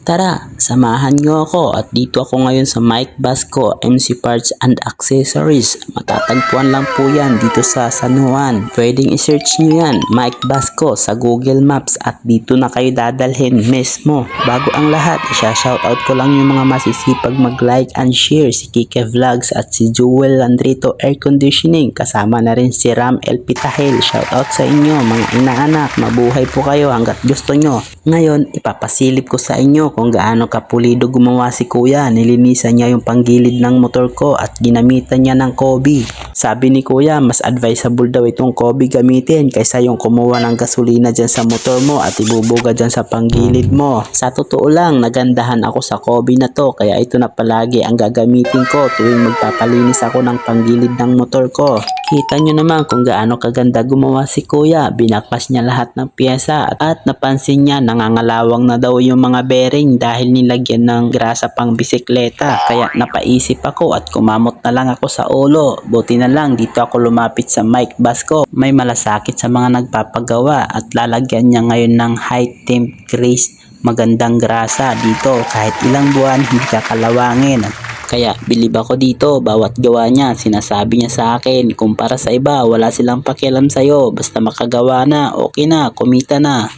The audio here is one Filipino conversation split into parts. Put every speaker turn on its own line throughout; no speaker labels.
Tara, samahan niyo ako at dito ako ngayon sa Mike Basco MC Parts and Accessories. Matatagpuan lang po yan dito sa San Juan. Pwedeng i-search niyo yan, Mike Basco sa Google Maps at dito na kayo dadalhin mismo. Bago ang lahat, isa-shoutout ko lang yung mga masisipag mag-like and share, si Kike Vlogs at si Jewel Landrito Air Conditioning. Kasama na rin si Ram El Pitahel. Shoutout sa inyo mga inaanak, mabuhay po kayo hanggat gusto nyo. Ngayon, ipapasilip ko sa inyo kung gaano kapulido gumawa si kuya. Nilinisan niya yung panggilid ng motor ko at ginamitan niya ng Kobe. Sabi ni kuya, mas advisable daw itong Kobe gamitin kaysa yung kumuha ng gasolina dyan sa motor mo at ibubuga dyan sa panggilid mo. Sa totoo lang, nagandahan ako sa Kobe na to, kaya ito na palagi ang gagamitin ko tuwing magpapalinis ako ng panggilid ng motor ko. Kita nyo naman kung gaano kaganda gumawa si kuya. Binakpas niya lahat ng pyesa at napansin niya nangangalawang na daw yung mga bearing dahil nilagyan ng grasa pang bisikleta. Kaya napaisip ako at kumamot na lang ako sa ulo. Buti na lang dito ako lumapit sa Mike Basco. May malasakit sa mga nagpapagawa at lalagyan niya ngayon ng high temp grease. Magandang grasa dito kahit ilang buwan hindi kakalawangin. Kaya bilib ako dito, bawat gawa niya sinasabi niya sa akin. Kumpara sa iba, wala silang pakialam sa'yo. Basta makagawa na, okay na, kumita na.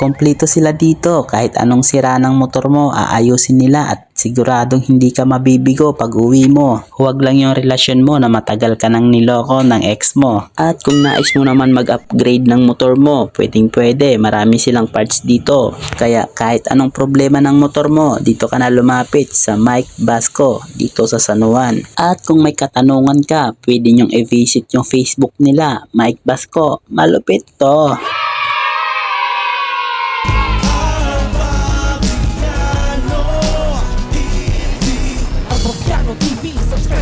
Kompleto sila dito, kahit anong sira ng motor mo, aayusin nila at siguradong hindi ka mabibigo pag uwi mo. Huwag lang yung relasyon mo na matagal ka nang niloko ng ex mo. At kung nais mo naman mag-upgrade ng motor mo, pwede, marami silang parts dito. Kaya kahit anong problema ng motor mo, dito ka na lumapit sa Mike Basco, dito sa San Juan. At kung may katanungan ka, pwede nyong i-visit yung Facebook nila, Mike Basco. Malupit to.
TV, subscribe